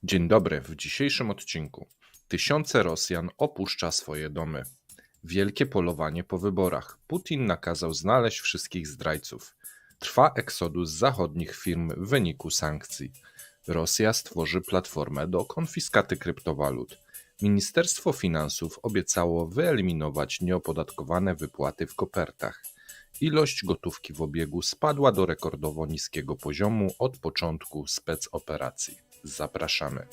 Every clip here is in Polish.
Dzień dobry, w dzisiejszym odcinku. Tysiące Rosjan opuszcza swoje domy. Wielkie polowanie po wyborach. Putin nakazał znaleźć wszystkich zdrajców. Trwa eksodus zachodnich firm w wyniku sankcji. Rosja stworzy platformę do konfiskaty kryptowalut. Ministerstwo Finansów obiecało wyeliminować nieopodatkowane wypłaty w kopertach. Ilość gotówki w obiegu spadła do rekordowo niskiego poziomu od początku specoperacji. Zapraszamy.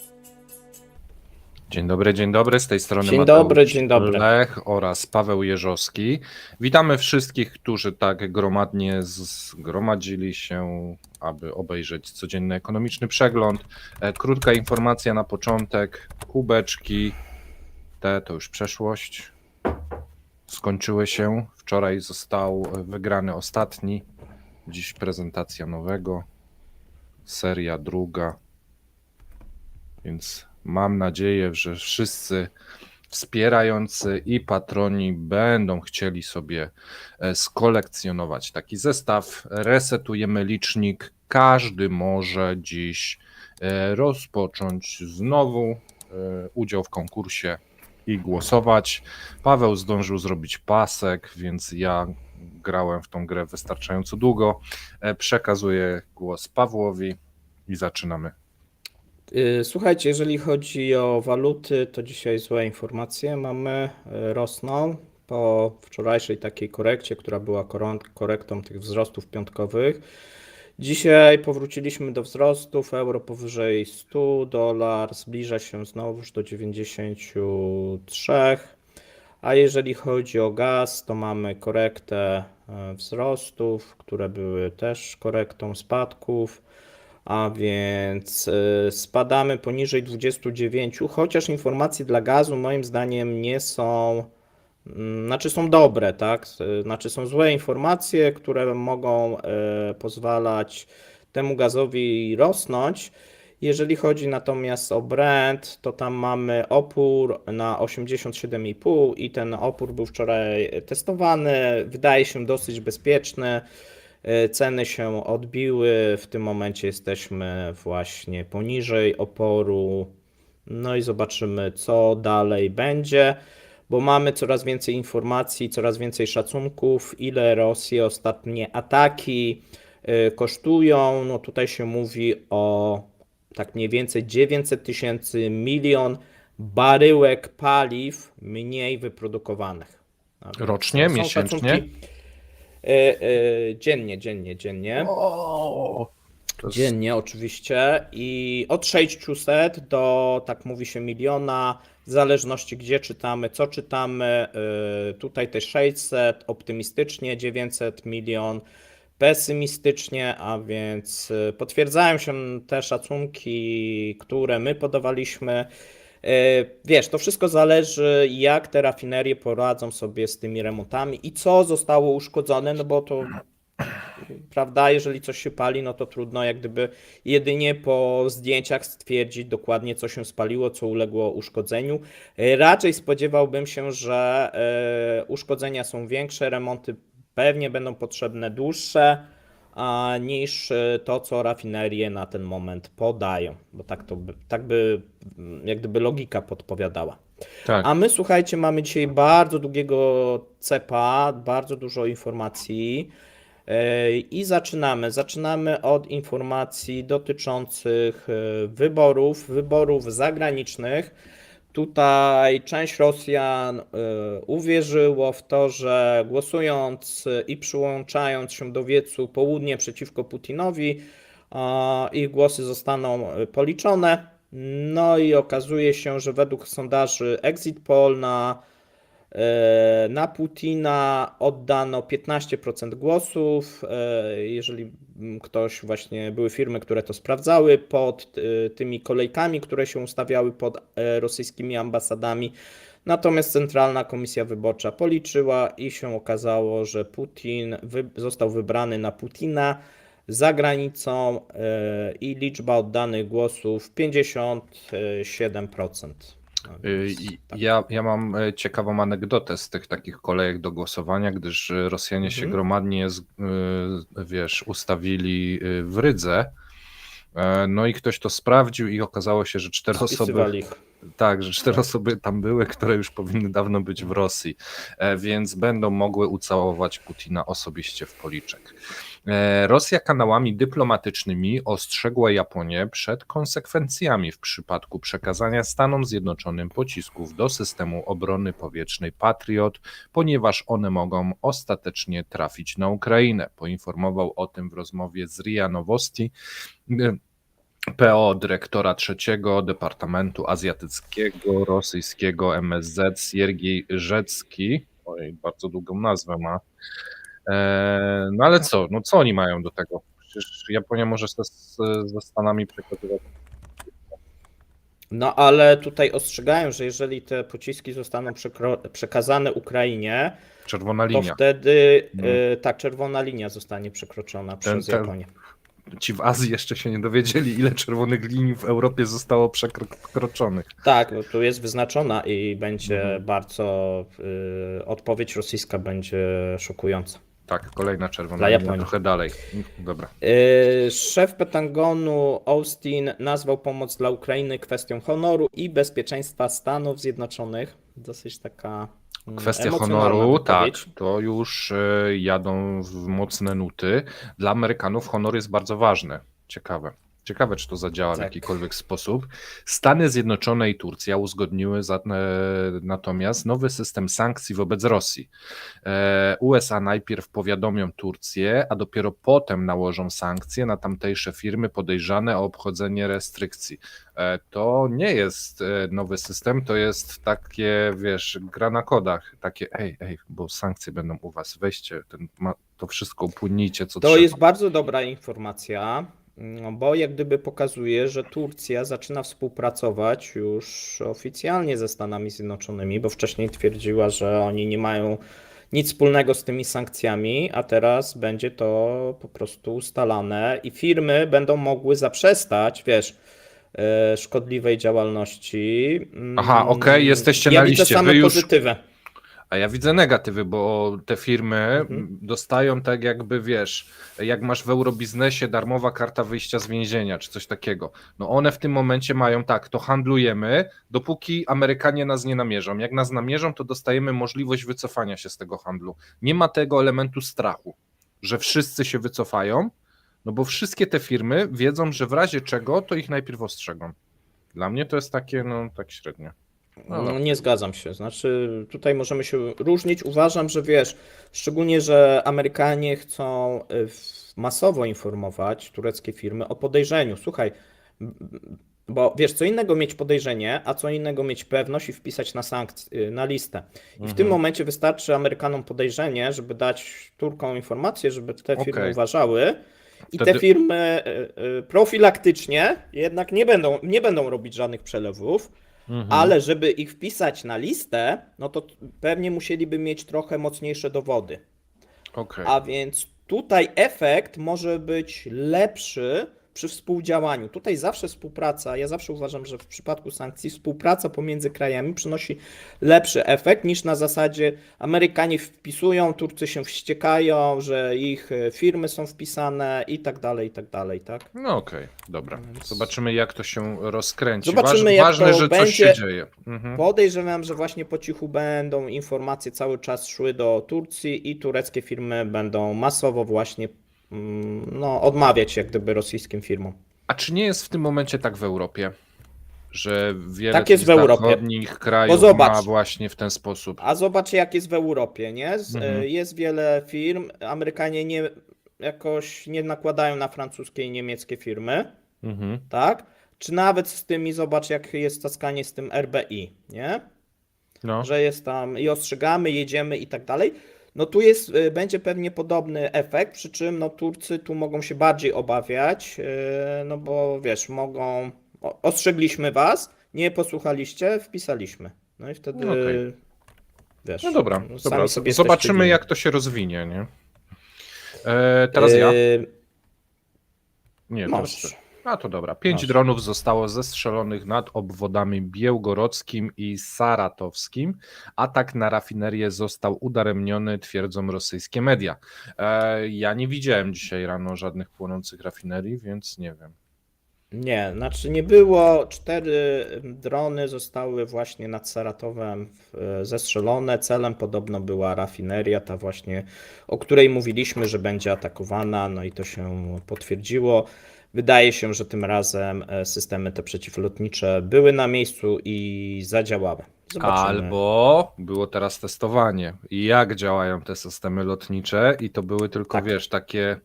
Dzień dobry, z tej strony Dzień Mateusz dobry, dzień dobry. Lech oraz Paweł Jeżowski. Witamy wszystkich, którzy tak gromadnie zgromadzili się, aby obejrzeć codzienny ekonomiczny przegląd. Krótka informacja na początek, kubeczki, to już przeszłość, skończyły się. Wczoraj został wygrany ostatni, dziś prezentacja nowego, seria druga, więc mam nadzieję, że wszyscy wspierający i patroni będą chcieli sobie skolekcjonować taki zestaw. Resetujemy licznik. Każdy może dziś rozpocząć znowu udział w konkursie i głosować. Paweł zdążył zrobić pasek, więc ja grałem w tą grę wystarczająco długo. Przekazuję głos Pawłowi i zaczynamy. Słuchajcie, jeżeli chodzi o waluty, to dzisiaj złe informacje mamy, rosną po wczorajszej takiej korekcie, która była korektą tych wzrostów piątkowych. Dzisiaj powróciliśmy do wzrostów, euro powyżej 100, dolar zbliża się znowuż do 93, a jeżeli chodzi o gaz, to mamy korektę wzrostów, które były też korektą spadków. A więc spadamy poniżej 29, chociaż informacje dla gazu moim zdaniem nie są, znaczy są dobre, tak? Znaczy są złe informacje, które mogą pozwalać temu gazowi rosnąć. Jeżeli chodzi natomiast o Brent, to tam mamy opór na 87,5 i ten opór był wczoraj testowany, wydaje się dosyć bezpieczny. Ceny się odbiły, w tym momencie jesteśmy właśnie poniżej oporu. No i zobaczymy, co dalej będzie, bo mamy coraz więcej informacji, coraz więcej szacunków, ile Rosji ostatnie ataki kosztują. No tutaj się mówi o tak mniej więcej 900 000 milion baryłek paliw mniej wyprodukowanych. Rocznie, Są miesięcznie? szacunki. Dziennie. Dziennie oczywiście i od 600 do, tak mówi się, miliona, w zależności gdzie czytamy, co czytamy. Tutaj też 600, optymistycznie 900 milion, pesymistycznie, a więc potwierdzają się te szacunki, które my podawaliśmy. Wiesz, to wszystko zależy, jak te rafinerie poradzą sobie z tymi remontami i co zostało uszkodzone, no bo to, prawda, jeżeli coś się pali, no to trudno jak gdyby jedynie po zdjęciach stwierdzić dokładnie, co się spaliło, co uległo uszkodzeniu. Raczej spodziewałbym się, że uszkodzenia są większe, remonty pewnie będą potrzebne dłuższe niż to, co rafinerie na ten moment podają, bo tak by jak gdyby logika podpowiadała. Tak. A my, słuchajcie, mamy dzisiaj bardzo długiego cepa, bardzo dużo informacji i zaczynamy od informacji dotyczących wyborów zagranicznych. Tutaj część Rosjan uwierzyło w to, że głosując i przyłączając się do wiecu południe przeciwko Putinowi, ich głosy zostaną policzone. No i okazuje się, że według sondaży Exit Poll na Putina oddano 15% głosów. Jeżeli ktoś, właśnie były firmy, które to sprawdzały, pod tymi kolejkami, które się ustawiały pod rosyjskimi ambasadami. Natomiast Centralna Komisja Wyborcza policzyła i się okazało, że Putin został wybrany na Putina za granicą i liczba oddanych głosów 57%. Ja mam ciekawą anegdotę z tych takich kolejek do głosowania, gdyż Rosjanie się gromadnie, ustawili w Rydze No i ktoś to sprawdził i okazało się, że 4 osoby, Spisywali ich. tak, że 4 osoby tam były, które już powinny dawno być w Rosji, więc będą mogły ucałować Putina osobiście w policzek. Rosja kanałami dyplomatycznymi ostrzegła Japonię przed konsekwencjami w przypadku przekazania Stanom Zjednoczonym pocisków do systemu obrony powietrznej Patriot, ponieważ one mogą ostatecznie trafić na Ukrainę. Poinformował o tym w rozmowie z RIA Nowosti PO dyrektora trzeciego Departamentu Azjatyckiego Rosyjskiego MSZ Siergiej Rzecki. Oj, bardzo długą nazwę ma. No ale co? No co oni mają do tego? Przecież Japonia może ze Stanami przekazywać. No ale tutaj ostrzegają, że jeżeli te pociski zostaną przekazane Ukrainie, Czerwona to linia. wtedy tak, czerwona linia zostanie przekroczona przez Japonię. Ci w Azji jeszcze się nie dowiedzieli, ile czerwonych linii w Europie zostało przekroczonych. Tak, bo tu jest wyznaczona i będzie bardzo, odpowiedź rosyjska będzie szokująca. Tak, kolejna czerwona Dla linia, Japonii. trochę dalej. Dobra. Szef Pentagonu Austin nazwał pomoc dla Ukrainy kwestią honoru i bezpieczeństwa Stanów Zjednoczonych. Dosyć taka Kwestia emocjonalna honoru, tak, wypowiedź. to już jadą w mocne nuty. Dla Amerykanów honor jest bardzo ważny. Ciekawe. Ciekawe, czy to zadziała w Tak. jakikolwiek sposób. Stany Zjednoczone i Turcja uzgodniły natomiast nowy system sankcji wobec Rosji. USA najpierw powiadomią Turcję, a dopiero potem nałożą sankcje na tamtejsze firmy podejrzane o obchodzenie restrykcji. To nie jest nowy system, to jest takie, wiesz, gra na kodach. Takie, bo sankcje będą u was, weźcie, to wszystko upłynijcie, co To trzeba. jest bardzo dobra informacja, bo jak gdyby pokazuje, że Turcja zaczyna współpracować już oficjalnie ze Stanami Zjednoczonymi, bo wcześniej twierdziła, że oni nie mają nic wspólnego z tymi sankcjami, a teraz będzie to po prostu ustalane i firmy będą mogły zaprzestać, wiesz, szkodliwej działalności. Aha, okej, jesteście Ja na widzę liście. same Wy już, pozytywy. a ja widzę negatywy, bo te firmy dostają tak jakby, wiesz, jak masz w Eurobiznesie darmowa karta wyjścia z więzienia, czy coś takiego. No one w tym momencie mają tak, to handlujemy, dopóki Amerykanie nas nie namierzą. Jak nas namierzą, to dostajemy możliwość wycofania się z tego handlu. Nie ma tego elementu strachu, że wszyscy się wycofają, no bo wszystkie te firmy wiedzą, że w razie czego, to ich najpierw ostrzegą. Dla mnie to jest takie, no tak średnio. No, nie zgadzam się. Znaczy, tutaj możemy się różnić. Uważam, że wiesz, szczególnie, że Amerykanie chcą masowo informować tureckie firmy o podejrzeniu. Słuchaj, bo wiesz, co innego mieć podejrzenie, a co innego mieć pewność i wpisać na listę. I w tym momencie wystarczy Amerykanom podejrzenie, żeby dać Turkom informację, żeby te firmy uważały. I te firmy profilaktycznie jednak nie będą robić żadnych przelewów. Ale żeby ich wpisać na listę, no to pewnie musieliby mieć trochę mocniejsze dowody. A więc tutaj efekt może być lepszy przy współdziałaniu. Tutaj zawsze współpraca, ja zawsze uważam, że w przypadku sankcji współpraca pomiędzy krajami przynosi lepszy efekt niż na zasadzie Amerykanie wpisują, Turcy się wściekają, że ich firmy są wpisane i tak dalej, tak? No okej, dobra. Zobaczymy, jak to się rozkręci. Zobaczymy, jak Ważne, to że będzie. coś się dzieje. Podejrzewam, że właśnie po cichu będą informacje cały czas szły do Turcji i tureckie firmy będą masowo właśnie odmawiać jak gdyby rosyjskim firmom. A czy nie jest w tym momencie tak w Europie, że wiele Tak jest tych w Europie. zachodnich krajów Bo zobacz. ma właśnie w ten sposób? A zobacz, jak jest w Europie, nie? Jest wiele firm, Amerykanie jakoś nie nakładają na francuskie i niemieckie firmy, tak? Czy nawet z tymi, zobacz, jak jest taskanie z tym RBI, nie? No. Że jest tam i ostrzegamy, jedziemy i tak dalej. No tu będzie pewnie podobny efekt, przy czym no Turcy tu mogą się bardziej obawiać, no bo wiesz, ostrzegliśmy was, nie posłuchaliście, wpisaliśmy. No i wtedy wiesz. No dobra, sami sobie zobaczymy, jesteście jak to się rozwinie, nie? Teraz ja. Nie, to Możesz. jeszcze. A to dobra. 5 dronów zostało zestrzelonych nad obwodami białgorodzkim i saratowskim. Atak na rafinerię został udaremniony, twierdzą rosyjskie media. Ja nie widziałem dzisiaj rano żadnych płonących rafinerii, więc nie wiem. Nie, znaczy nie było. 4 drony zostały właśnie nad Saratowem zestrzelone. Celem podobno była rafineria, ta właśnie, o której mówiliśmy, że będzie atakowana, no i to się potwierdziło. Wydaje się, że tym razem systemy te przeciwlotnicze były na miejscu i zadziałały. Zobaczymy. Albo było teraz testowanie. I jak działają te systemy lotnicze, i to były tylko, Tak, wiesz, takie.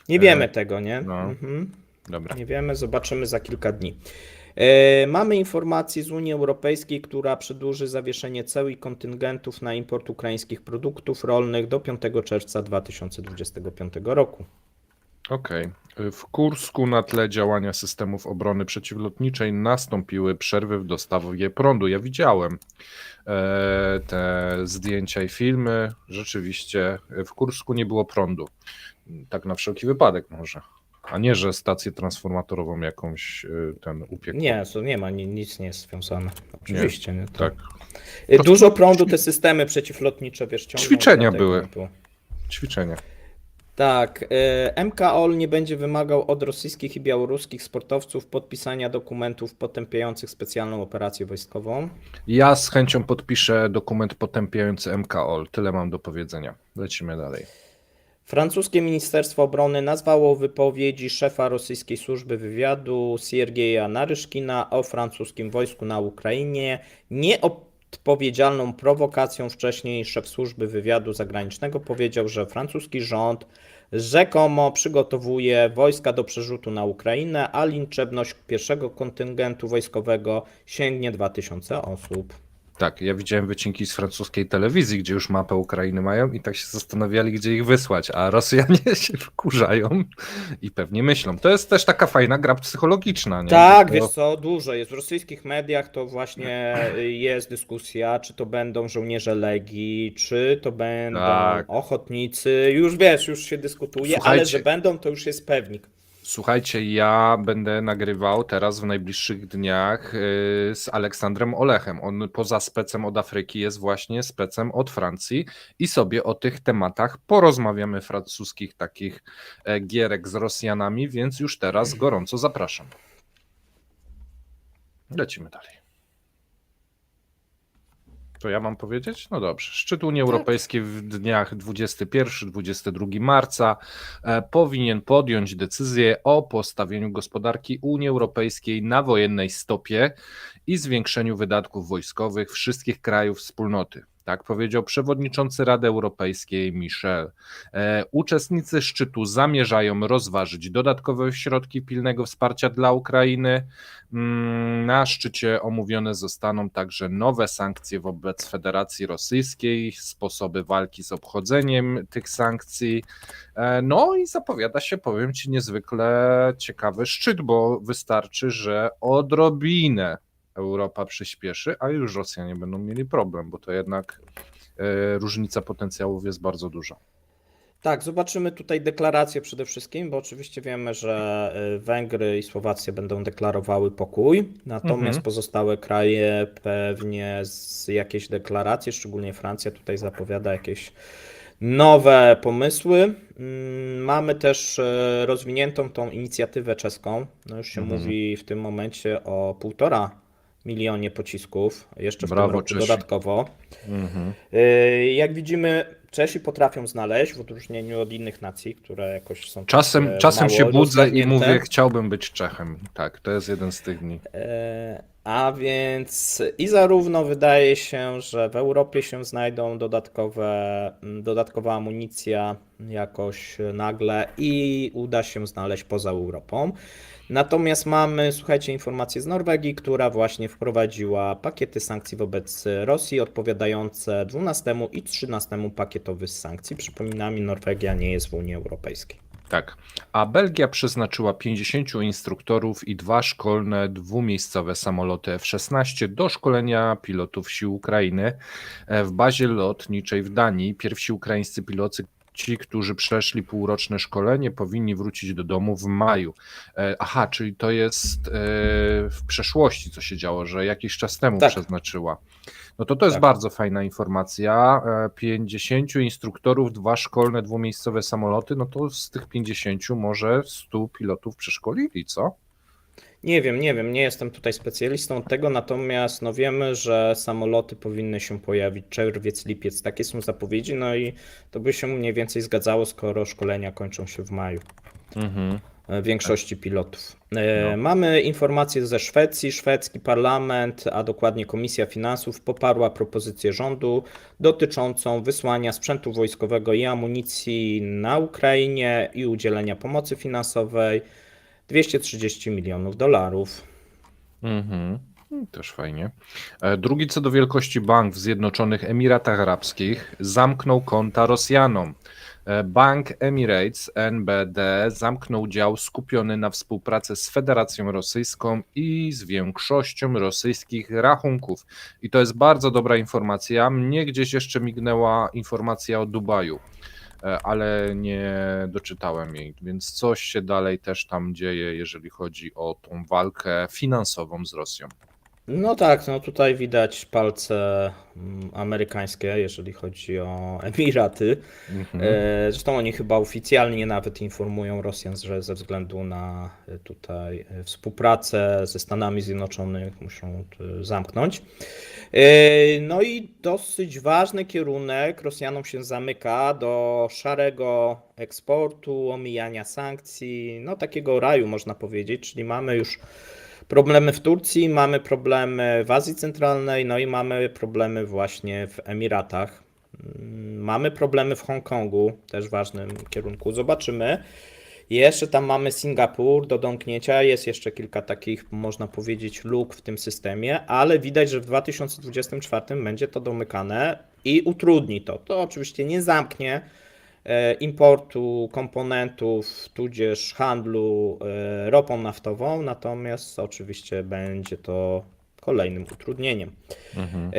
nie E, wiemy tego, nie? no, dobra. Nie wiemy, zobaczymy za kilka dni. Mamy informację z Unii Europejskiej, która przedłuży zawieszenie ceł i kontyngentów na import ukraińskich produktów rolnych do 5 czerwca 2025 roku. Okej. W Kursku na tle działania systemów obrony przeciwlotniczej nastąpiły przerwy w dostawie prądu. Ja widziałem te zdjęcia i filmy. Rzeczywiście w Kursku nie było prądu. Tak na wszelki wypadek może. A nie, że stację transformatorową jakąś ten upiekło. Nie, to nie ma, nic nie jest związane. Oczywiście, nie. Tak. Dużo prądu te systemy przeciwlotnicze, wiesz, ciągną. Ćwiczenia dlatego były. nie było. Ćwiczenia. Tak, MKOL nie będzie wymagał od rosyjskich i białoruskich sportowców podpisania dokumentów potępiających specjalną operację wojskową. Ja z chęcią podpiszę dokument potępiający MKOL. Tyle mam do powiedzenia. Lecimy dalej. Francuskie Ministerstwo Obrony nazwało wypowiedzi szefa rosyjskiej służby wywiadu Siergieja Naryszkina o francuskim wojsku na Ukrainie nieodpowiedzialną prowokacją. Wcześniej szef służby wywiadu zagranicznego powiedział, że francuski rząd rzekomo przygotowuje wojska do przerzutu na Ukrainę, a liczebność pierwszego kontyngentu wojskowego sięgnie 2000 osób. Tak, ja widziałem wycinki z francuskiej telewizji, gdzie już mapę Ukrainy mają i tak się zastanawiali, gdzie ich wysłać, a Rosjanie się wkurzają i pewnie myślą. To jest też taka fajna gra psychologiczna, nie? Tak, Bo wiesz co, dużo jest. W rosyjskich mediach to właśnie jest dyskusja, czy to będą żołnierze Legii, czy to będą Tak. ochotnicy. Już wiesz, już się dyskutuje, ale Słuchajcie. że będą, to już jest pewnik. Słuchajcie, ja będę nagrywał teraz w najbliższych dniach z Aleksandrem Olechem. On poza specem od Afryki jest właśnie specem od Francji i sobie o tych tematach porozmawiamy, francuskich takich gierek z Rosjanami, więc już teraz gorąco zapraszam. Lecimy dalej. To ja mam powiedzieć? No dobrze. Szczyt Unii Europejskiej w dniach 21-22 marca powinien podjąć decyzję o postawieniu gospodarki Unii Europejskiej na wojennej stopie i zwiększeniu wydatków wojskowych wszystkich krajów wspólnoty. Tak powiedział przewodniczący Rady Europejskiej Michel. Uczestnicy szczytu zamierzają rozważyć dodatkowe środki pilnego wsparcia dla Ukrainy. Na szczycie omówione zostaną także nowe sankcje wobec Federacji Rosyjskiej, sposoby walki z obchodzeniem tych sankcji. No i zapowiada się, powiem Ci, niezwykle ciekawy szczyt, bo wystarczy, że odrobinę Europa przyspieszy, a już Rosjanie będą mieli problem, bo to jednak różnica potencjałów jest bardzo duża. Tak, zobaczymy tutaj deklarację przede wszystkim, bo oczywiście wiemy, że Węgry i Słowacja będą deklarowały pokój, natomiast pozostałe kraje pewnie z jakieś deklaracje, szczególnie Francja tutaj zapowiada jakieś nowe pomysły. Mamy też rozwiniętą tą inicjatywę czeską. No już się mówi w tym momencie o 1,5 milionie pocisków, jeszcze w tym Brawo, roku Czesi. dodatkowo. Jak widzimy, Czesi potrafią znaleźć, w odróżnieniu od innych nacji, które jakoś są Czasem mało się budzę i rozgarnięte. mówię, chciałbym być Czechem. Tak, to jest jeden z tych dni. A więc i zarówno wydaje się, że w Europie się znajdą dodatkowa amunicja jakoś nagle i uda się znaleźć poza Europą. Natomiast mamy, słuchajcie, informację z Norwegii, która właśnie wprowadziła pakiety sankcji wobec Rosji odpowiadające 12 i 13 pakietowi sankcji. Przypominam, Norwegia nie jest w Unii Europejskiej. Tak, a Belgia przeznaczyła 50 instruktorów i 2 szkolne dwumiejscowe samoloty F-16 do szkolenia pilotów sił Ukrainy w bazie lotniczej w Danii. Pierwsi ukraińscy piloci, ci, którzy przeszli półroczne szkolenie, powinni wrócić do domu w maju. Aha, czyli to jest w przeszłości, co się działo, że jakiś czas temu Tak. przeznaczyła. No to jest Tak. bardzo fajna informacja. 50 instruktorów, 2 szkolne dwumiejscowe samoloty, no to z tych 50 może 100 pilotów przeszkolili, co? Nie wiem, nie jestem tutaj specjalistą od tego, natomiast no wiemy, że samoloty powinny się pojawić czerwiec, lipiec, takie są zapowiedzi, no i to by się mniej więcej zgadzało, skoro szkolenia kończą się w maju. Mhm. Większości pilotów. No. Mamy informacje ze Szwecji. Szwedzki parlament, a dokładnie Komisja Finansów, poparła propozycję rządu dotyczącą wysłania sprzętu wojskowego i amunicji na Ukrainie i udzielenia pomocy finansowej 230 milionów dolarów. Mhm. Też fajnie. Drugi co do wielkości bank w Zjednoczonych Emiratach Arabskich zamknął konta Rosjanom. Bank Emirates NBD zamknął dział skupiony na współpracy z Federacją Rosyjską i z większością rosyjskich rachunków. I to jest bardzo dobra informacja. Mnie gdzieś jeszcze mignęła informacja o Dubaju, ale nie doczytałem jej, więc coś się dalej też tam dzieje, jeżeli chodzi o tą walkę finansową z Rosją. No tak, no tutaj widać palce amerykańskie, jeżeli chodzi o Emiraty. Mhm. Zresztą oni chyba oficjalnie nawet informują Rosjan, że ze względu na tutaj współpracę ze Stanami Zjednoczonymi muszą to zamknąć. No i dosyć ważny kierunek Rosjanom się zamyka do szarego eksportu, omijania sankcji, no takiego raju można powiedzieć, czyli mamy już problemy w Turcji, mamy problemy w Azji Centralnej, no i mamy problemy właśnie w Emiratach. Mamy problemy w Hongkongu, też ważnym kierunku. Zobaczymy. Jeszcze tam mamy Singapur do domknięcia, jest jeszcze kilka takich, można powiedzieć, luk w tym systemie, ale widać, że w 2024 będzie to domykane i utrudni to. To oczywiście nie zamknie importu komponentów, tudzież handlu ropą naftową, natomiast oczywiście będzie to kolejnym utrudnieniem. Mhm.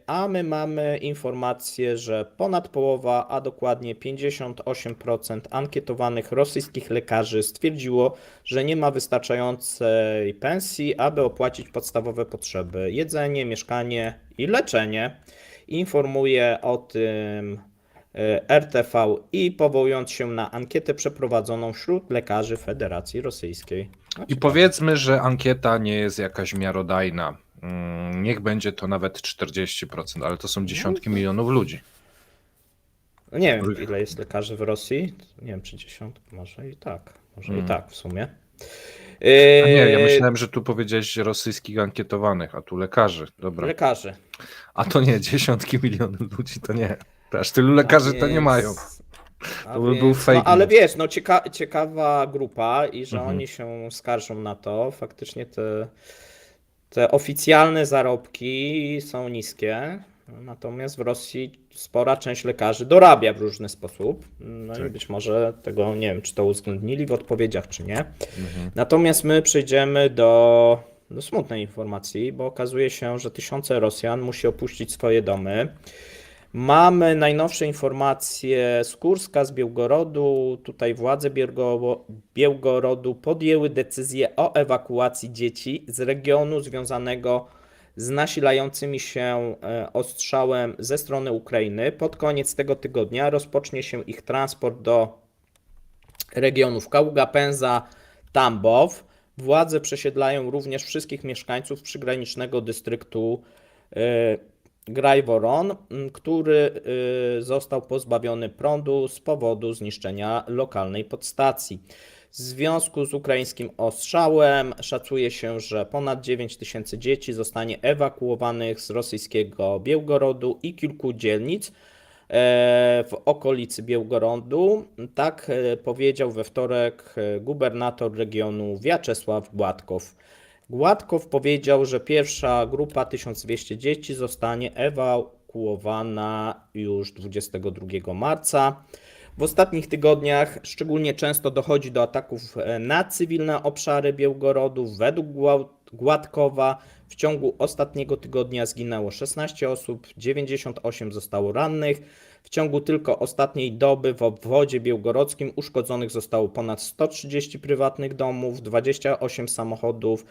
A my mamy informację, że ponad połowa, a dokładnie 58% ankietowanych rosyjskich lekarzy stwierdziło, że nie ma wystarczającej pensji, aby opłacić podstawowe potrzeby: jedzenie, mieszkanie i leczenie. Informuje o tym RTV i powołując się na ankietę przeprowadzoną wśród lekarzy Federacji Rosyjskiej. No, I ciekawe. powiedzmy, że ankieta nie jest jakaś miarodajna. Niech będzie to nawet 40%, ale to są dziesiątki milionów ludzi. No nie wiem, ile jest lekarzy w Rosji. Nie wiem, czy 10, może i tak. Może i tak w sumie. A nie, ja myślałem, że tu powiedziałeś rosyjskich ankietowanych, a tu lekarzy. Dobra. Lekarzy. A to nie, dziesiątki milionów ludzi to nie. Aż tylu lekarzy to nie mają. To by był fake No ale news. wiesz, no ciekawa grupa i że Mhm. oni się skarżą na to. Faktycznie te oficjalne zarobki są niskie, natomiast w Rosji spora część lekarzy dorabia w różny sposób. No i Tak. być może tego, nie wiem, czy to uwzględnili w odpowiedziach, czy nie. Mhm. Natomiast my przejdziemy do smutnej informacji, bo okazuje się, że tysiące Rosjan musi opuścić swoje domy. Mamy najnowsze informacje z Kurska, z Białgorodu. Tutaj władze Białgorodu podjęły decyzję o ewakuacji dzieci z regionu związanego z nasilającymi się ostrzałem ze strony Ukrainy. Pod koniec tego tygodnia rozpocznie się ich transport do regionów Kaługa, Pędza, Tambow. Władze przesiedlają również wszystkich mieszkańców przygranicznego dystryktu Grajworon, który został pozbawiony prądu z powodu zniszczenia lokalnej podstacji. W związku z ukraińskim ostrzałem szacuje się, że ponad 9 tysięcy dzieci zostanie ewakuowanych z rosyjskiego Białgorodu i kilku dzielnic w okolicy Białgorodu. Tak powiedział we wtorek gubernator regionu Wiaczesław Gładkow. Gładkow powiedział, że pierwsza grupa 1200 dzieci zostanie ewakuowana już 22 marca. W ostatnich tygodniach szczególnie często dochodzi do ataków na cywilne obszary Białgorodu. Według Gładkowa w ciągu ostatniego tygodnia zginęło 16 osób, 98 zostało rannych. W ciągu tylko ostatniej doby w obwodzie białgorodzkim uszkodzonych zostało ponad 130 prywatnych domów, 28 samochodów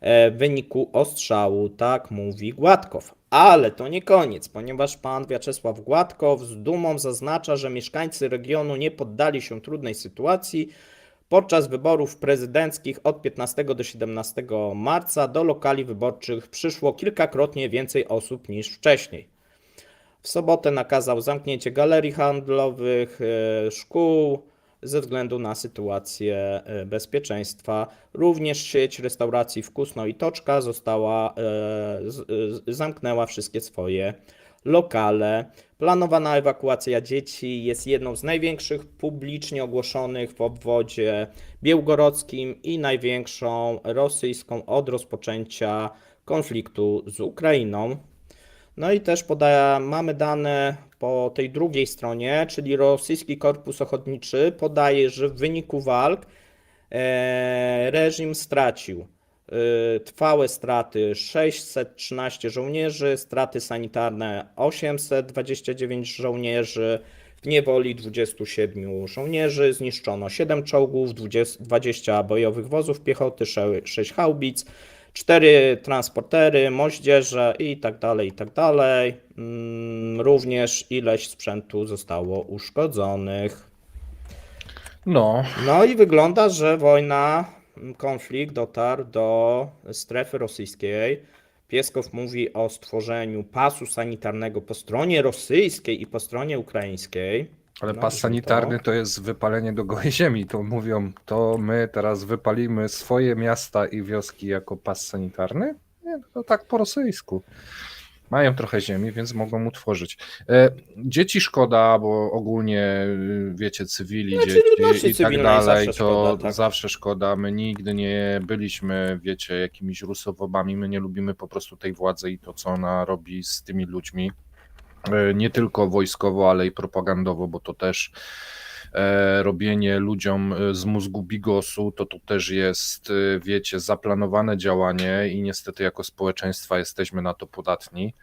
w wyniku ostrzału, tak mówi Gładkow. Ale to nie koniec, ponieważ pan Wiaczesław Gładkow z dumą zaznacza, że mieszkańcy regionu nie poddali się trudnej sytuacji, Podczas wyborów prezydenckich od 15 do 17 marca do lokali wyborczych przyszło kilkakrotnie więcej osób niż wcześniej. W sobotę nakazał zamknięcie galerii handlowych, szkół ze względu na sytuację bezpieczeństwa. Również sieć restauracji Wkusno i Toczka zamknęła wszystkie swoje lokale. Planowana ewakuacja dzieci jest jedną z największych publicznie ogłoszonych w obwodzie białgorodzkim i największą rosyjską od rozpoczęcia konfliktu z Ukrainą. No i też mamy dane po tej drugiej stronie, czyli rosyjski korpus ochotniczy podaje, że w wyniku walk reżim stracił trwałe straty 613 żołnierzy, straty sanitarne 829 żołnierzy, w niewoli 27 żołnierzy, zniszczono 7 czołgów, 20 bojowych wozów piechoty, 6 haubic, 4 transportery, moździerze i tak dalej, i tak dalej. Również ileś sprzętu zostało uszkodzonych. No i wygląda, że konflikt dotarł do strefy rosyjskiej. Pieskow mówi o stworzeniu pasu sanitarnego po stronie rosyjskiej i po stronie ukraińskiej. Ale No, pas brzmi sanitarny to jest wypalenie do gołej ziemi. To mówią, to my teraz wypalimy swoje miasta i wioski jako pas sanitarny? Nie, to tak po rosyjsku. Mają trochę ziemi, więc mogą utworzyć. Dzieci szkoda, bo ogólnie, wiecie, cywili, Znaczy, dzieci ludności i tak cywilnej dalej, zawsze to szkoda, tak. zawsze szkoda. My nigdy nie byliśmy, wiecie, jakimiś rusowobami. My nie lubimy po prostu tej władzy i to, co ona robi z tymi ludźmi. Nie tylko wojskowo, ale i propagandowo, bo to też robienie ludziom z mózgu bigosu, to też jest, wiecie, zaplanowane działanie i niestety jako społeczeństwa jesteśmy na to podatni.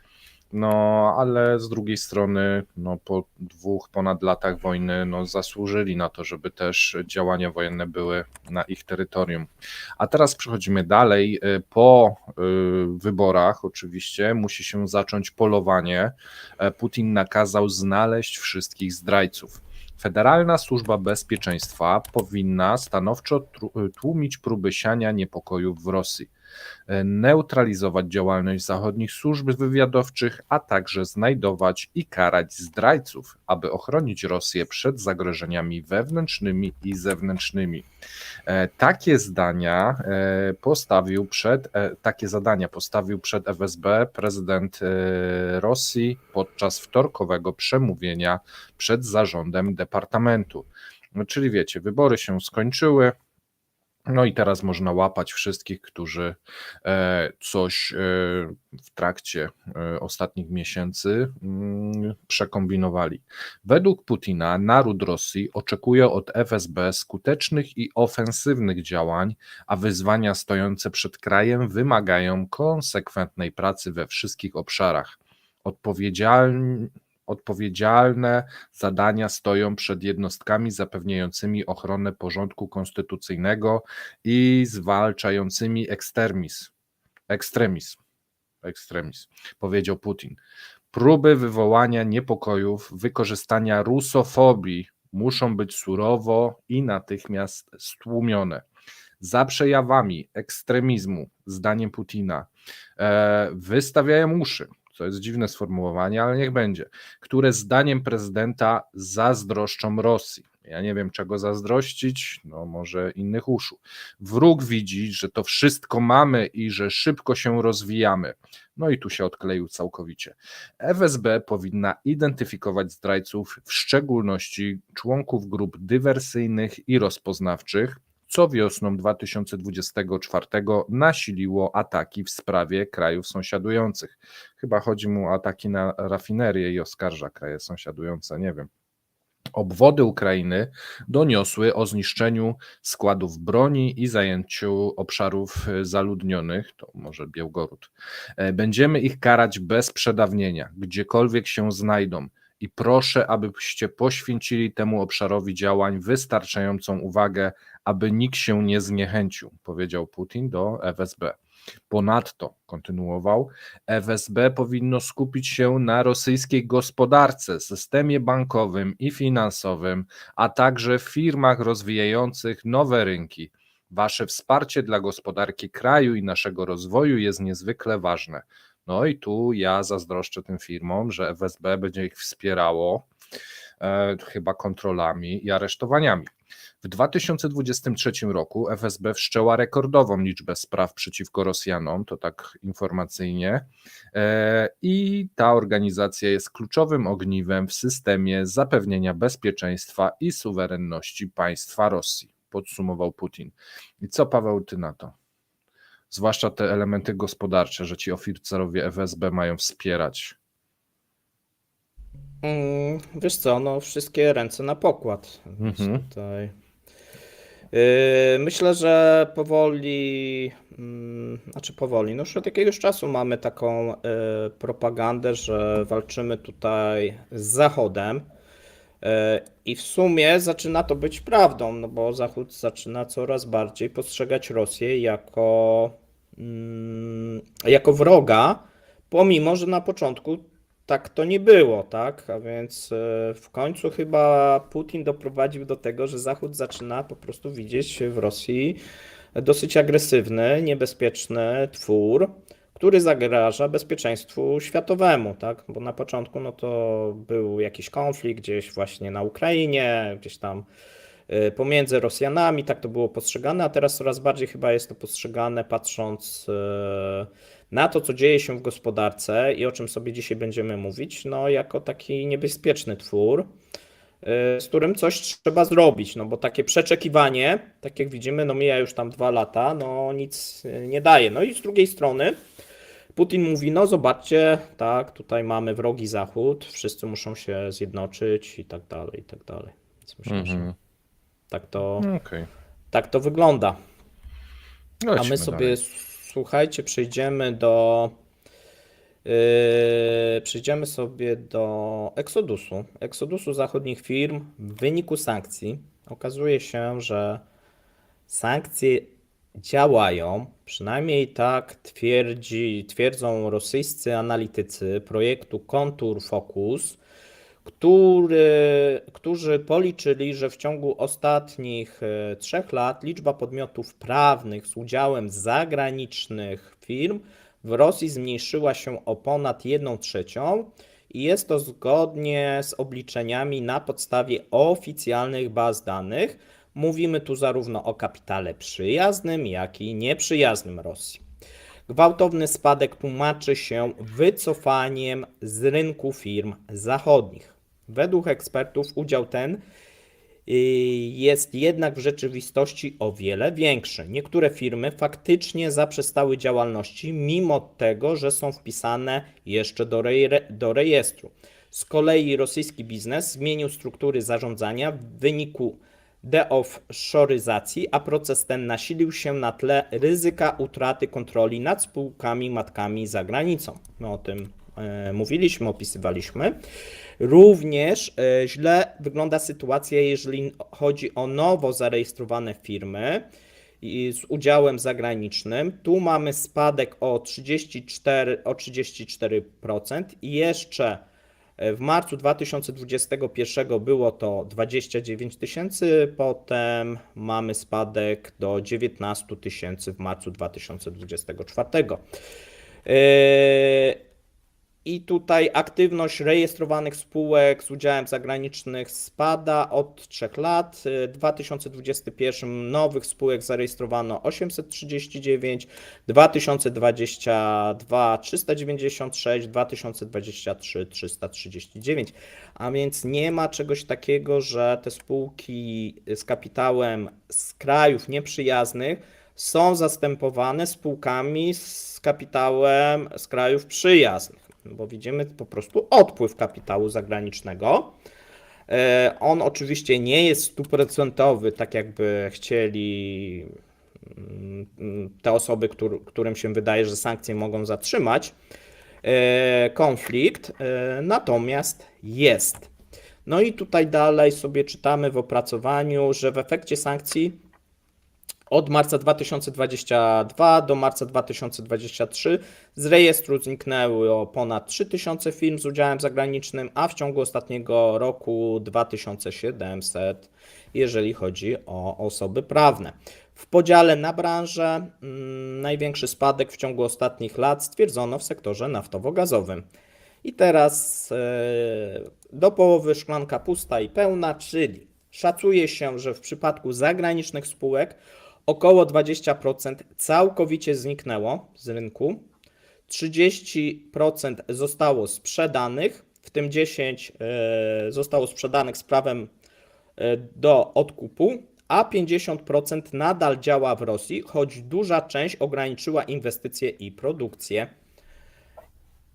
No, ale z drugiej strony, no, po ponad latach wojny, no, zasłużyli na to, żeby też działania wojenne były na ich terytorium. A teraz przechodzimy dalej. Po wyborach oczywiście musi się zacząć polowanie. Putin nakazał znaleźć wszystkich zdrajców. Federalna Służba Bezpieczeństwa powinna stanowczo tłumić próby siania niepokojów w Rosji, neutralizować działalność zachodnich służb wywiadowczych, a także znajdować i karać zdrajców, aby ochronić Rosję przed zagrożeniami wewnętrznymi i zewnętrznymi. Takie zadania postawił przed FSB prezydent Rosji podczas wtorkowego przemówienia przed zarządem departamentu. Czyli wiecie, wybory się skończyły. No i teraz można łapać wszystkich, którzy coś w trakcie ostatnich miesięcy przekombinowali. Według Putina naród Rosji oczekuje od FSB skutecznych i ofensywnych działań, a wyzwania stojące przed krajem wymagają konsekwentnej pracy we wszystkich obszarach. Odpowiedzialne zadania stoją przed jednostkami zapewniającymi ochronę porządku konstytucyjnego i zwalczającymi ekstremizm, powiedział Putin. Próby wywołania niepokojów, wykorzystania rusofobii muszą być surowo i natychmiast stłumione. Za przejawami ekstremizmu, zdaniem Putina, wystawiają uszy. To jest dziwne sformułowanie, ale niech będzie, które zdaniem prezydenta zazdroszczą Rosji. Ja nie wiem, czego zazdrościć, no może innych uszu. Wróg widzi, że to wszystko mamy i że szybko się rozwijamy. No i tu się odkleił całkowicie. FSB powinna identyfikować zdrajców, w szczególności członków grup dywersyjnych i rozpoznawczych, co wiosną 2024 nasiliło ataki w sprawie krajów sąsiadujących. Chyba chodzi mu o ataki na rafinerię i oskarża kraje sąsiadujące, nie wiem. Obwody Ukrainy doniosły o zniszczeniu składów broni i zajęciu obszarów zaludnionych, to może Białgorod. Będziemy ich karać bez przedawnienia, gdziekolwiek się znajdą. i proszę, abyście poświęcili temu obszarowi działań wystarczającą uwagę, aby nikt się nie zniechęcił, powiedział Putin do FSB. Ponadto, kontynuował, FSB powinno skupić się na rosyjskiej gospodarce, systemie bankowym i finansowym, a także w firmach rozwijających nowe rynki. Wasze wsparcie dla gospodarki kraju i naszego rozwoju jest niezwykle ważne. No i tu ja zazdroszczę tym firmom, że FSB będzie ich wspierało chyba kontrolami i aresztowaniami. W 2023 roku FSB wszczęła rekordową liczbę spraw przeciwko Rosjanom, to tak informacyjnie, i ta organizacja jest kluczowym ogniwem w systemie zapewnienia bezpieczeństwa i suwerenności państwa Rosji, podsumował Putin. I co, Paweł, ty na to? Zwłaszcza te elementy gospodarcze, że ci oficerowie FSB mają wspierać. Wiesz co, no wszystkie ręce na pokład. Więc tutaj myślę, że powoli, no już od jakiegoś czasu mamy taką propagandę, że walczymy tutaj z Zachodem. I w sumie zaczyna to być prawdą, no bo Zachód zaczyna coraz bardziej postrzegać Rosję jako wroga, pomimo że na początku tak to nie było, tak? A więc w końcu chyba Putin doprowadził do tego, że Zachód zaczyna po prostu widzieć w Rosji dosyć agresywny, niebezpieczny twór, który zagraża bezpieczeństwu światowemu, tak? Bo na początku no to był jakiś konflikt gdzieś właśnie na Ukrainie, gdzieś tam pomiędzy Rosjanami, tak to było postrzegane, a teraz coraz bardziej chyba jest to postrzegane, patrząc na to, co dzieje się w gospodarce i o czym sobie dzisiaj będziemy mówić, no jako taki niebezpieczny twór, z którym coś trzeba zrobić, no bo takie przeczekiwanie, tak jak widzimy, no mija już tam 2 lata, no nic nie daje. No i z drugiej strony Putin mówi, no zobaczcie, tak, tutaj mamy wrogi Zachód, wszyscy muszą się zjednoczyć i tak dalej, i tak dalej. Więc myślę, że tak to wygląda. A my sobie, dalej. Słuchajcie, przejdziemy sobie do eksodusu zachodnich firm w wyniku sankcji. Okazuje się, że sankcje działają, przynajmniej tak twierdzą rosyjscy analitycy projektu Contour Focus, którzy policzyli, że w ciągu ostatnich 3 lat liczba podmiotów prawnych z udziałem zagranicznych firm w Rosji zmniejszyła się o ponad 1/3 i jest to zgodnie z obliczeniami na podstawie oficjalnych baz danych. Mówimy tu zarówno o kapitale przyjaznym, jak i nieprzyjaznym Rosji. Gwałtowny spadek tłumaczy się wycofaniem z rynku firm zachodnich. Według ekspertów udział ten jest jednak w rzeczywistości o wiele większy. Niektóre firmy faktycznie zaprzestały działalności, mimo tego, że są wpisane jeszcze do rejestru. Z kolei rosyjski biznes zmienił struktury zarządzania w wyniku deoffshoryzacji, a proces ten nasilił się na tle ryzyka utraty kontroli nad spółkami matkami za granicą. My o tym mówiliśmy, opisywaliśmy. Również źle wygląda sytuacja, jeżeli chodzi o nowo zarejestrowane firmy z udziałem zagranicznym. Tu mamy spadek o 34% i jeszcze w marcu 2021 było to 29 tysięcy, potem mamy spadek do 19 tysięcy w marcu 2024. I tutaj aktywność rejestrowanych spółek z udziałem zagranicznych spada od 3 lat. W 2021 nowych spółek zarejestrowano 839, 2022 396, 2023 339. A więc nie ma czegoś takiego, że te spółki z kapitałem z krajów nieprzyjaznych są zastępowane spółkami z kapitałem z krajów przyjaznych. Bo widzimy po prostu odpływ kapitału zagranicznego. On oczywiście nie jest stuprocentowy, tak jakby chcieli te osoby, którym się wydaje, że sankcje mogą zatrzymać konflikt, natomiast jest. No i tutaj dalej sobie czytamy w opracowaniu, że w efekcie sankcji od marca 2022 do marca 2023 z rejestru zniknęło ponad 3000 firm z udziałem zagranicznym, a w ciągu ostatniego roku 2700, jeżeli chodzi o osoby prawne. W podziale na branżę największy spadek w ciągu ostatnich lat stwierdzono w sektorze naftowo-gazowym. I teraz do połowy szklanka pusta i pełna, czyli szacuje się, że w przypadku zagranicznych spółek około 20% całkowicie zniknęło z rynku, 30% zostało sprzedanych, w tym 10% zostało sprzedanych z prawem do odkupu, a 50% nadal działa w Rosji, choć duża część ograniczyła inwestycje i produkcję.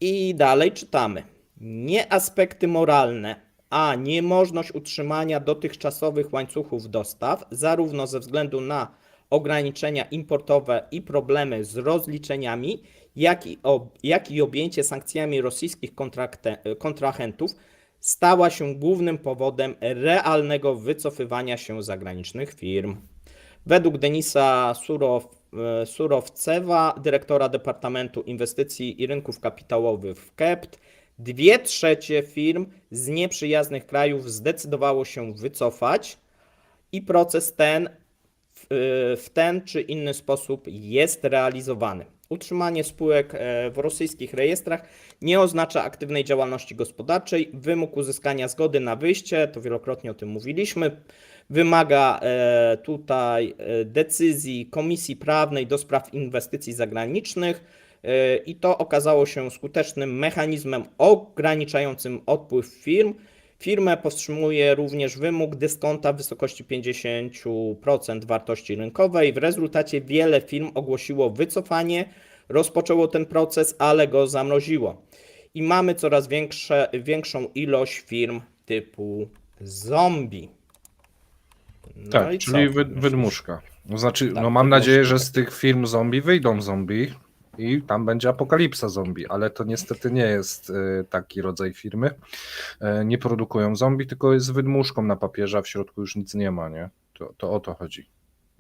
I dalej czytamy. Nie aspekty moralne, a niemożność utrzymania dotychczasowych łańcuchów dostaw, zarówno ze względu na ograniczenia importowe i problemy z rozliczeniami, jak i objęcie sankcjami rosyjskich kontrahentów, stała się głównym powodem realnego wycofywania się zagranicznych firm. Według Denisa Surowcewa, dyrektora Departamentu Inwestycji i Rynków Kapitałowych w KEPT, 2/3 firm z nieprzyjaznych krajów zdecydowało się wycofać i proces ten w ten czy inny sposób jest realizowany. Utrzymanie spółek w rosyjskich rejestrach nie oznacza aktywnej działalności gospodarczej. Wymóg uzyskania zgody na wyjście, to wielokrotnie o tym mówiliśmy, wymaga tutaj decyzji Komisji Prawnej do spraw inwestycji zagranicznych i to okazało się skutecznym mechanizmem ograniczającym odpływ firm. Firmę powstrzymuje również wymóg dyskonta w wysokości 50% wartości rynkowej. W rezultacie wiele firm ogłosiło wycofanie, rozpoczęło ten proces, ale go zamroziło. I mamy coraz większą ilość firm typu zombie. No Tak, i czyli co ty myślisz? wydmuszka. No znaczy, Tak, no mam nadzieję, że wydmuszka. z tych firm zombie wyjdą zombie i tam będzie apokalipsa zombie, ale to niestety nie jest taki rodzaj firmy. Nie produkują zombie, tylko jest wydmuszką na papierze, a w środku już nic nie ma, nie? To o to chodzi.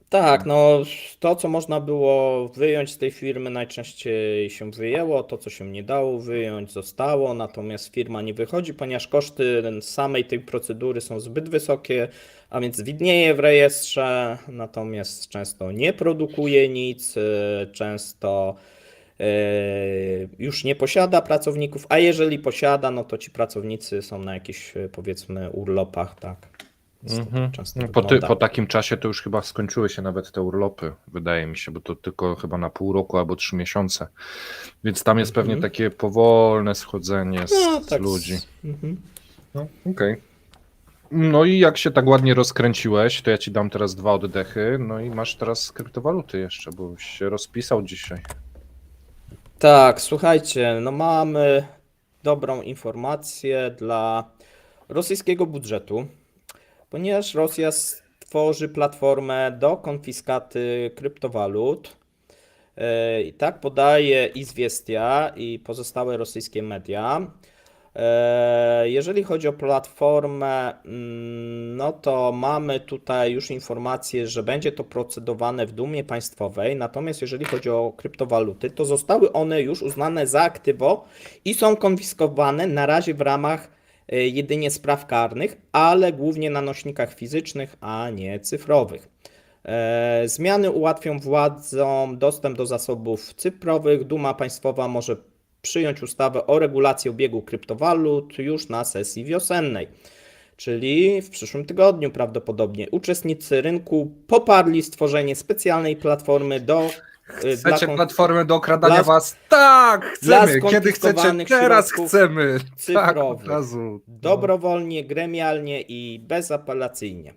Tak, no to, co można było wyjąć z tej firmy, najczęściej się wyjęło, to, co się nie dało wyjąć, zostało, natomiast firma nie wychodzi, ponieważ koszty samej tej procedury są zbyt wysokie, a więc widnieje w rejestrze, natomiast często nie produkuje nic, często już nie posiada pracowników, a jeżeli posiada, no to ci pracownicy są na jakichś, powiedzmy, urlopach, tak. Niestety często No, wygląda. po takim czasie to już chyba skończyły się nawet te urlopy, wydaje mi się, bo to tylko chyba na pół roku albo 3 miesiące. Więc tam jest pewnie takie powolne schodzenie z tak, ludzi. mhm. No, okej. No i jak się tak ładnie rozkręciłeś, to ja ci dam teraz 2 oddechy, no i masz teraz kryptowaluty jeszcze, bo się rozpisał dzisiaj. Tak, słuchajcie, no mamy dobrą informację dla rosyjskiego budżetu, ponieważ Rosja stworzy platformę do konfiskaty kryptowalut. I tak podaje Izwiestia i pozostałe rosyjskie media. Jeżeli chodzi o platformę, no to mamy tutaj już informację, że będzie to procedowane w Dumie Państwowej, natomiast jeżeli chodzi o kryptowaluty, to zostały one już uznane za aktywo i są konfiskowane na razie w ramach jedynie spraw karnych, ale głównie na nośnikach fizycznych, a nie cyfrowych. Zmiany ułatwią władzom dostęp do zasobów cyfrowych. Duma Państwowa może przyjąć ustawę o regulacji obiegu kryptowalut już na sesji wiosennej, czyli w przyszłym tygodniu prawdopodobnie. Uczestnicy rynku poparli stworzenie specjalnej platformy Chcecie platformę do okradania was? Tak, chcemy! Kiedy chcecie? skonfiskowanych Teraz środków chcemy! Tak, cyfrowych. od razu. Dobrowolnie, gremialnie i bezapelacyjnie.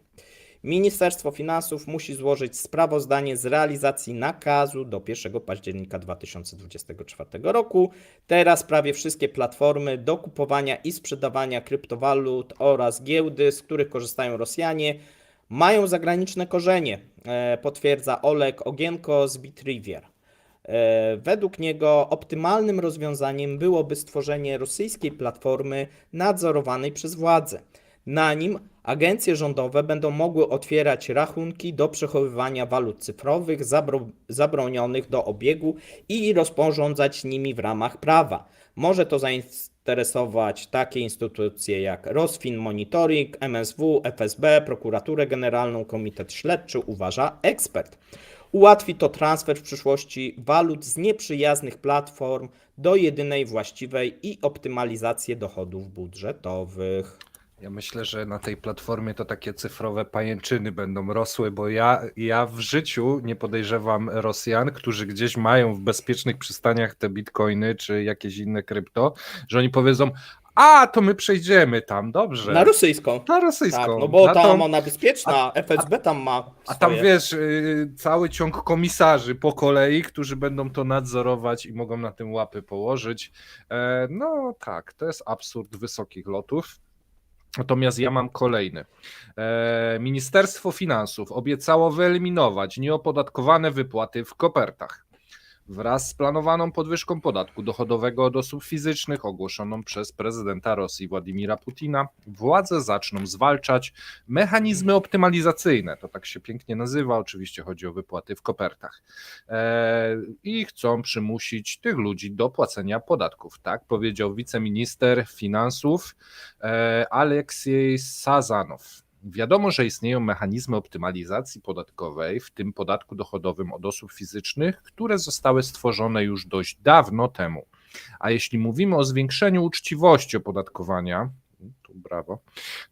Ministerstwo Finansów musi złożyć sprawozdanie z realizacji nakazu do 1 października 2024 roku. Teraz prawie wszystkie platformy do kupowania i sprzedawania kryptowalut oraz giełdy, z których korzystają Rosjanie, mają zagraniczne korzenie, potwierdza Oleg Ogienko z BitRivier. Według niego optymalnym rozwiązaniem byłoby stworzenie rosyjskiej platformy nadzorowanej przez władze. Na nim agencje rządowe będą mogły otwierać rachunki do przechowywania walut cyfrowych zabronionych do obiegu i rozporządzać nimi w ramach prawa. Może to zainteresować takie instytucje jak Rosfin Monitoring, MSW, FSB, Prokuraturę Generalną, Komitet Śledczy, uważa ekspert. Ułatwi to transfer w przyszłości walut z nieprzyjaznych platform do jedynej właściwej i optymalizację dochodów budżetowych. Ja myślę, że na tej platformie to takie cyfrowe pajęczyny będą rosły, bo ja w życiu nie podejrzewam Rosjan, którzy gdzieś mają w bezpiecznych przystaniach te bitcoiny czy jakieś inne krypto, że oni powiedzą, a to my przejdziemy tam, dobrze. Na rosyjską. Na rosyjską. Tak, no bo na tam tą- ona bezpieczna, FSB tam ma A tam swoje. wiesz, cały ciąg komisarzy po kolei, którzy będą to nadzorować i mogą na tym łapy położyć. No tak, to jest absurd wysokich lotów. Natomiast ja mam kolejny. Ministerstwo Finansów obiecało wyeliminować nieopodatkowane wypłaty w kopertach. Wraz z planowaną podwyżką podatku dochodowego od osób fizycznych ogłoszoną przez prezydenta Rosji Władimira Putina, władze zaczną zwalczać mechanizmy optymalizacyjne. To tak się pięknie nazywa, oczywiście chodzi o wypłaty w kopertach. I chcą przymusić tych ludzi do płacenia podatków. Tak powiedział wiceminister finansów Aleksiej Sazanow. Wiadomo, że istnieją mechanizmy optymalizacji podatkowej, w tym podatku dochodowym od osób fizycznych, które zostały stworzone już dość dawno temu. A jeśli mówimy o zwiększeniu uczciwości opodatkowania, tu brawo,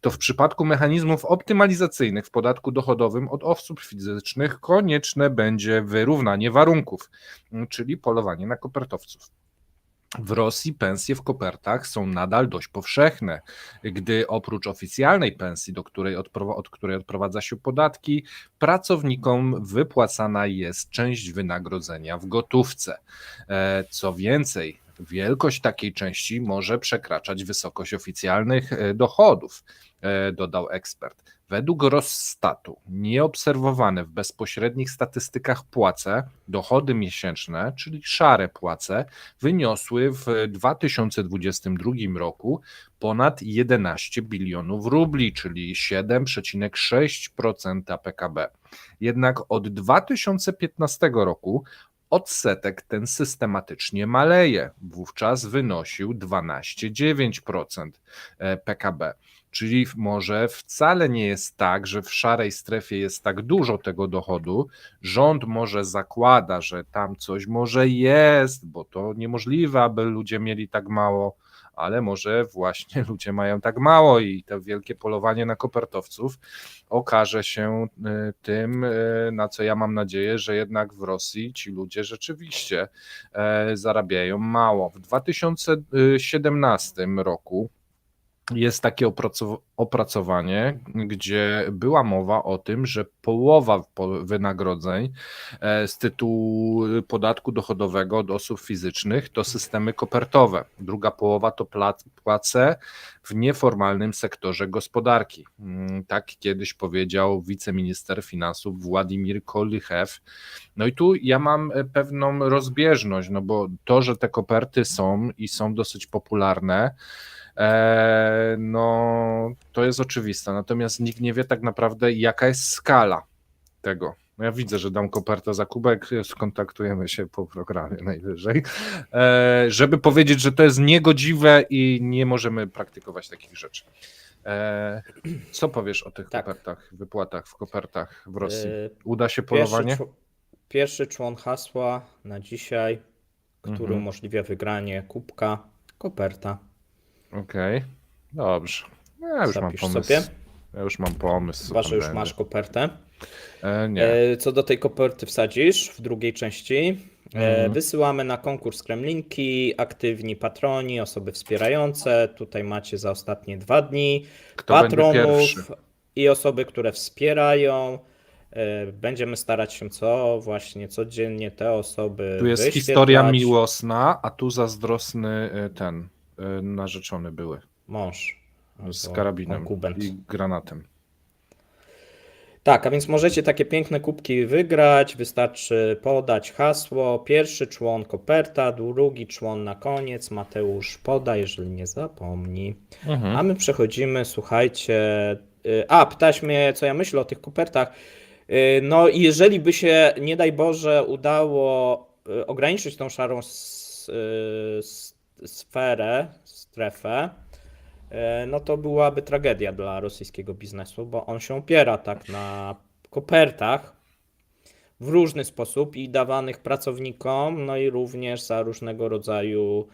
to w przypadku mechanizmów optymalizacyjnych w podatku dochodowym od osób fizycznych konieczne będzie wyrównanie warunków, czyli polowanie na kopertowców. W Rosji pensje w kopertach są nadal dość powszechne, gdy oprócz oficjalnej pensji, od której odprowadza się podatki, pracownikom wypłacana jest część wynagrodzenia w gotówce. Co więcej, wielkość takiej części może przekraczać wysokość oficjalnych dochodów, dodał ekspert. Według Rossstatu nieobserwowane w bezpośrednich statystykach płace, dochody miesięczne, czyli szare płace, wyniosły w 2022 roku ponad 11 bilionów rubli, czyli 7,6% PKB. Jednak od 2015 roku odsetek ten systematycznie maleje. Wówczas wynosił 12,9% PKB. Czyli może wcale nie jest tak, że w szarej strefie jest tak dużo tego dochodu. Rząd może zakłada, że tam coś może jest, bo to niemożliwe, aby ludzie mieli tak mało, ale może właśnie ludzie mają tak mało i to wielkie polowanie na kopertowców okaże się tym, na co ja mam nadzieję, że jednak w Rosji ci ludzie rzeczywiście zarabiają mało. W 2017 roku jest takie opracowanie, gdzie była mowa o tym, że połowa wynagrodzeń z tytułu podatku dochodowego od osób fizycznych to systemy kopertowe. Druga połowa to płace w nieformalnym sektorze gospodarki. Tak kiedyś powiedział wiceminister finansów Władimir Kolychew. No i tu ja mam pewną rozbieżność, no bo to, że te koperty są i są dosyć popularne, no to jest oczywiste, natomiast nikt nie wie tak naprawdę, jaka jest skala tego. No ja widzę, że dam kopertę za kubek, skontaktujemy się po programie najwyżej, żeby powiedzieć, że to jest niegodziwe i nie możemy praktykować takich rzeczy. Co powiesz o tych kopertach, wypłatach w kopertach w Rosji? Uda się polowanie? Pierwszy człon hasła na dzisiaj, który umożliwia wygranie kubka, koperta. Okej, dobrze. Ja już Zapisz mam pomysł. sobie. Ja już mam pomysł. Chyba, że już masz kopertę. Nie. Co do tej koperty wsadzisz w drugiej części. Wysyłamy na konkurs Kremlinki, aktywni patroni, osoby wspierające. Tutaj macie za ostatnie 2 dni. Kto będzie patronów pierwszy? i osoby, które wspierają. Będziemy starać się właśnie codziennie te osoby Tu jest wyświetlać. historia miłosna, a tu zazdrosny ten narzeczony były Mąż. z karabinem konkubent. i granatem. Tak, a więc możecie takie piękne kubki wygrać, wystarczy podać hasło, pierwszy człon koperta, drugi człon na koniec, Mateusz poda, jeżeli nie zapomni. A my przechodzimy, słuchajcie, pytałeś mnie, co ja myślę o tych kopertach. No i jeżeli by się, nie daj Boże, udało ograniczyć tą szarą strefę, no to byłaby tragedia dla rosyjskiego biznesu, bo on się opiera tak na kopertach w różny sposób i dawanych pracownikom, no i również za różnego rodzaju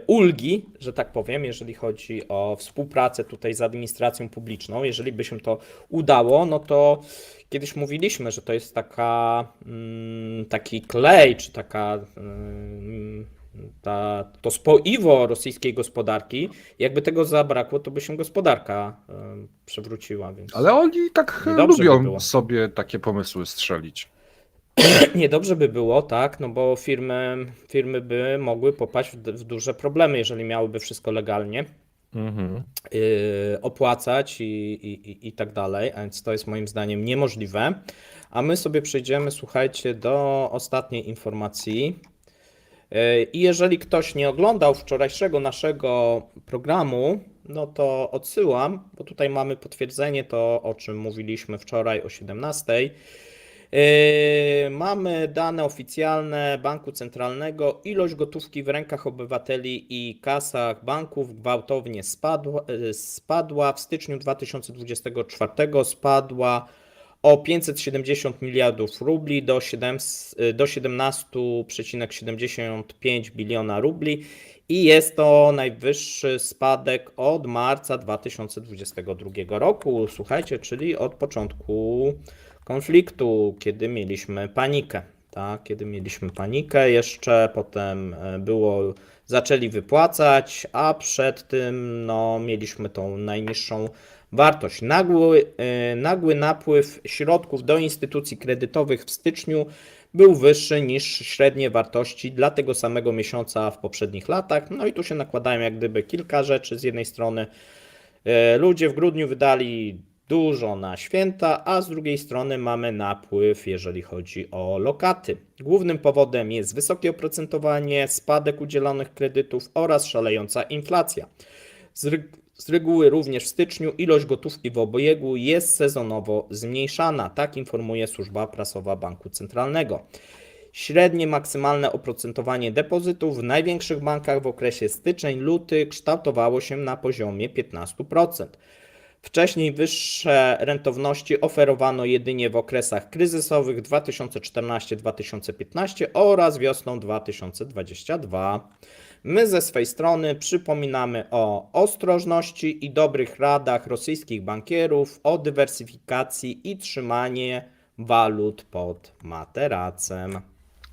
ulgi, że tak powiem, jeżeli chodzi o współpracę tutaj z administracją publiczną. Jeżeli by się to udało, no to kiedyś mówiliśmy, że to jest taki klej, czy to spoiwo rosyjskiej gospodarki. Jakby tego zabrakło, to by się gospodarka przewróciła. Więc Ale oni tak niedobrze by lubią było. sobie takie pomysły strzelić. Niedobrze by było, tak, no bo firmy by mogły popaść w duże problemy, jeżeli miałyby wszystko legalnie opłacać i tak dalej, a więc to jest moim zdaniem niemożliwe. A my sobie przejdziemy, słuchajcie, do ostatniej informacji. I jeżeli ktoś nie oglądał wczorajszego naszego programu, no to odsyłam, bo tutaj mamy potwierdzenie to, o czym mówiliśmy wczoraj o 17:00. Mamy dane oficjalne Banku Centralnego. Ilość gotówki w rękach obywateli i kasach banków gwałtownie spadła. W styczniu 2024 spadła o 570 miliardów rubli do 17,75 biliona rubli i jest to najwyższy spadek od marca 2022 roku. Słuchajcie, czyli od początku konfliktu, kiedy mieliśmy panikę. Tak, kiedy mieliśmy panikę, jeszcze potem zaczęli wypłacać, a przed tym mieliśmy tą najniższą wartość. Nagły napływ środków do instytucji kredytowych w styczniu był wyższy niż średnie wartości dla tego samego miesiąca w poprzednich latach. No i tu się nakładają jak gdyby kilka rzeczy. Z jednej strony ludzie w grudniu wydali dużo na święta, a z drugiej strony mamy napływ, jeżeli chodzi o lokaty. Głównym powodem jest wysokie oprocentowanie, spadek udzielonych kredytów oraz szalejąca inflacja. Z reguły również w styczniu ilość gotówki w obiegu jest sezonowo zmniejszana, tak informuje służba prasowa Banku Centralnego. Średnie maksymalne oprocentowanie depozytów w największych bankach w okresie styczeń-luty kształtowało się na poziomie 15%. Wcześniej wyższe rentowności oferowano jedynie w okresach kryzysowych 2014-2015 oraz wiosną 2022. My ze swej strony przypominamy o ostrożności i dobrych radach rosyjskich bankierów, o dywersyfikacji i trzymanie walut pod materacem.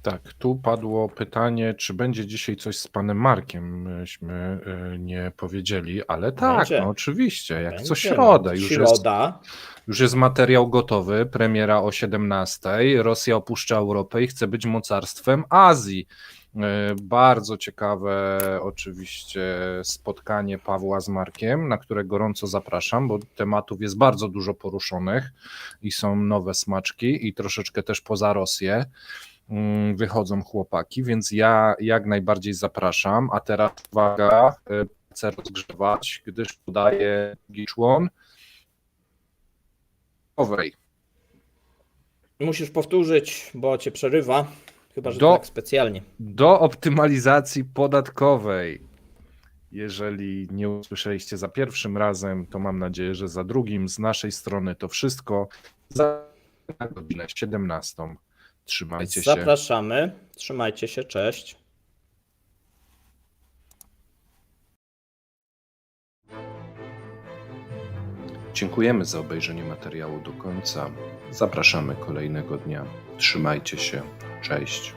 Tak, tu padło pytanie, czy będzie dzisiaj coś z panem Markiem, myśmy nie powiedzieli, ale tak, Będzie. no oczywiście, jak co Będzie, środę, Środa. już jest materiał gotowy, premiera o 17:00, Rosja opuszcza Europę i chce być mocarstwem Azji. Bardzo ciekawe oczywiście spotkanie Pawła z Markiem, na które gorąco zapraszam, bo tematów jest bardzo dużo poruszonych i są nowe smaczki i troszeczkę też poza Rosję wychodzą chłopaki, więc ja jak najbardziej zapraszam, a teraz uwaga, chcę rozgrzewać, gdyż podaję drugi człon owej. Musisz powtórzyć, bo cię przerywa, chyba że Do- tak specjalnie. Do optymalizacji podatkowej. Jeżeli nie usłyszeliście za pierwszym razem, to mam nadzieję, że za drugim. Z naszej strony to wszystko. Za godzinę 17:00. Trzymajcie się. Zapraszamy, trzymajcie się, cześć. Dziękujemy za obejrzenie materiału do końca. Zapraszamy kolejnego dnia. Trzymajcie się. Cześć.